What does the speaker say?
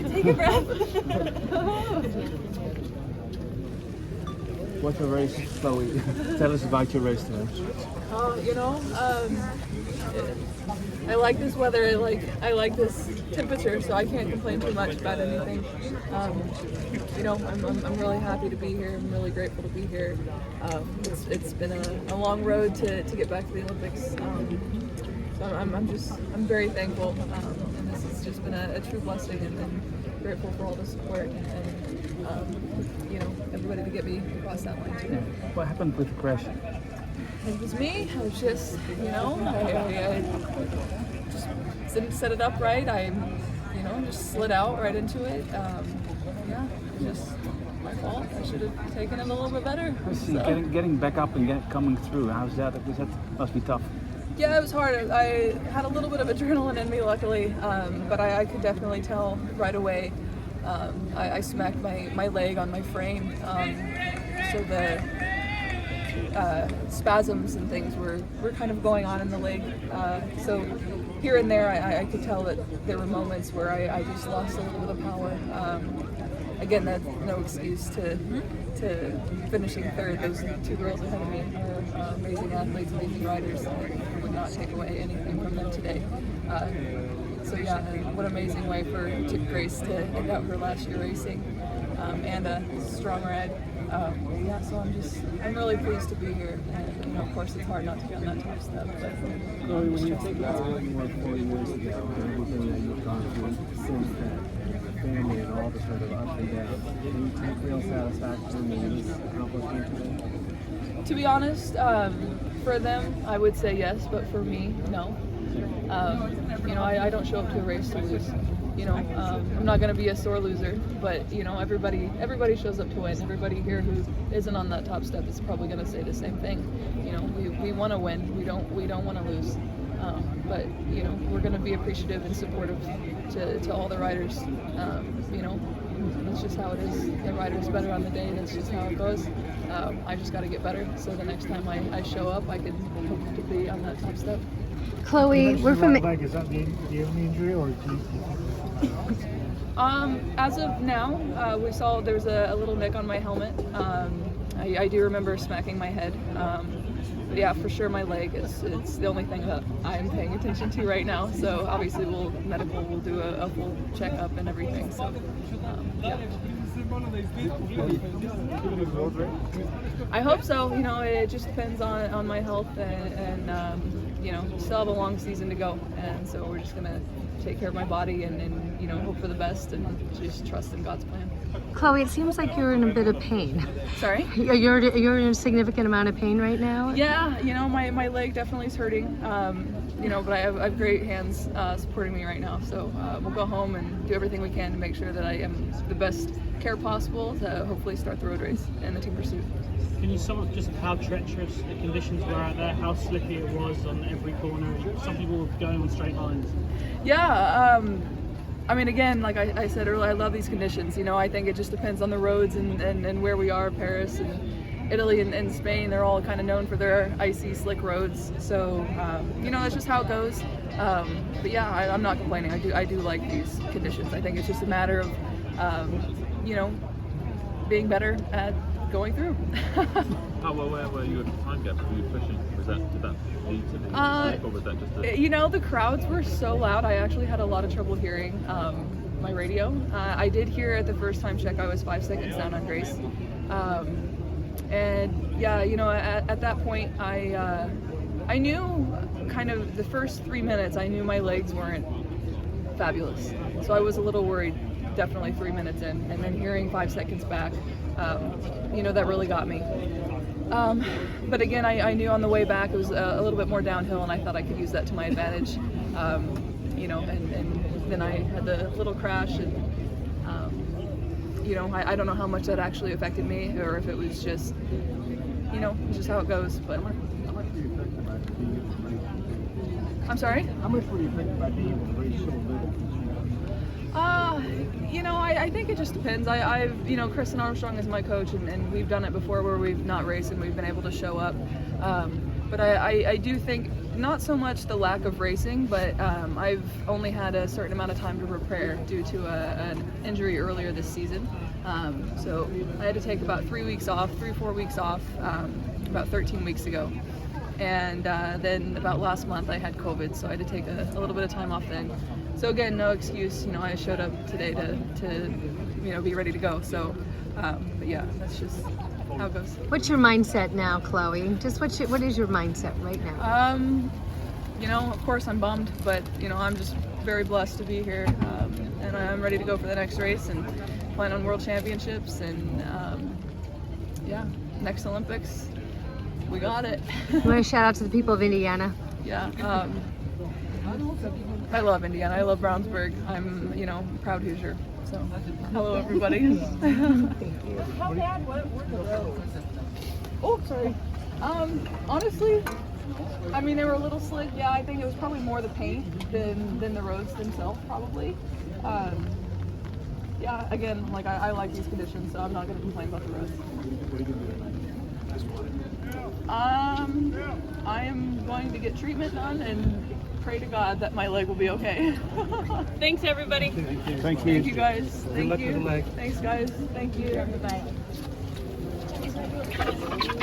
Take a breath. What's your race, Chloe? Tell us about your race today. I like this weather. I like this temperature, so I can't complain too much about anything. I'm really happy to be here. I'm really grateful to be here. It's been a long road to get back to the Olympics. So I'm very thankful, and this has just been a true blessing, and grateful for all the support and everybody to get me across that line today. What happened with the crash? It was me. I was just, I just didn't set it up right. I, just slid out right into it. Just my fault. I should have taken it a little bit better. Getting back up and coming through. How's that? That must be tough. Yeah, it was hard. I had a little bit of adrenaline in me, luckily, but I could definitely tell right away. I smacked my leg on my frame, so the spasms and things were kind of going on in the leg. So here and there, I could tell that there were moments where I just lost a little bit of power. Again, that's no excuse to finishing third. Those two girls ahead of me are amazing athletes, amazing riders. I would not take away anything from them today. What an amazing way for Grace to end out her last year racing, and a strong ride. So I'm really pleased to be here, and of course it's hard not to be on that top step. But Chloe, when you think about what you were 4 years ago and everything that you've gone through since then, your family and all the sort of ups and downs, can you take real satisfaction in this accomplishment today? To be honest, for them I would say yes, but for me, no. I don't show up to a race to lose. I'm not going to be a sore loser, but everybody shows up to win. Everybody here who isn't on that top step is probably going to say the same thing. We want to win. We don't want to lose. But we're going to be appreciative and supportive to all the riders. That's just how it is. The rider's better on the day. That's just how it goes. I just got to get better. So the next time I show up, I can hope to be on that top step. Chloe, we're from. Leg, is that the only injury, or do you as of now, we saw there's a little nick on my helmet. I do remember smacking my head. But yeah, for sure my leg it's the only thing that I'm paying attention to right now. So obviously medical will do a full checkup and everything. So yeah. I hope so. It just depends on my health and still have a long season to go, and so we're just gonna take care of my body and hope for the best and just trust in God's plan. Chloe, it seems like you're in a bit of pain. Sorry? You're in a significant amount of pain right now? Yeah, my leg definitely is hurting, but I have great hands supporting me right now, so we'll go home and do everything we can to make sure that I am the best care possible to hopefully start the road race in the team pursuit. Can you sum up just how treacherous the conditions were out there, how slippy it was on every corner? Some people were going on straight lines. Yeah, again, like I said earlier, I love these conditions. I think it just depends on the roads and where we are. Paris and Italy and Spain, they're all kind of known for their icy, slick roads. So, that's just how it goes. But yeah, I'm not complaining. I do like these conditions. I think it's just a matter of, being better at going through. Where were you at the time gap? Were you pushing? Did that lead to the slip, or was that just the crowds were so loud, I actually had a lot of trouble hearing my radio. I did hear at the first time check I was 5 seconds down on Grace. At that point I knew kind of the first 3 minutes, I knew my legs weren't fabulous. So I was a little worried, definitely 3 minutes in, and then hearing 5 seconds back, that really got me. But again, I knew on the way back it was a little bit more downhill, and I thought I could use that to my advantage. And then I had the little crash, and I don't know how much that actually affected me, or if it was just, it's just how it goes. But I'm sorry? How much were you thinking about being able to race so little? I think it just depends. Kristen Armstrong is my coach, and we've done it before where we've not raced and we've been able to show up. But I do think not so much the lack of racing, but I've only had a certain amount of time to prepare due to an injury earlier this season. So I had to take about 3 weeks off, 3-4 weeks off, about 13 weeks ago. And then about last month I had COVID, so I had to take a little bit of time off then. So again, no excuse. You know, I showed up today to you know, be ready to go. So, but yeah, that's just how it goes. What's your mindset now, Chloe? Just what is your mindset right now? You know, of course I'm bummed, but you know, I'm just very blessed to be here, and I'm ready to go for the next race and plan on World Championships, and yeah, next Olympics, we got it. You want to shout out to the people of Indiana? Yeah. I love Indiana. I love Brownsburg. I'm, you know, proud Hoosier. So, hello everybody. How bad were the roads? Oh, sorry. Honestly, I mean, they were a little slick. Yeah, I think it was probably more the paint than the roads themselves, probably. Yeah, again, like I like these conditions, so I'm not going to complain about the roads. I am going to get treatment done and pray to God that my leg will be okay. Thanks, everybody. Thank you. Thank you, guys. Thank luck you. with the leg. Thanks, guys. Thank you. Bye.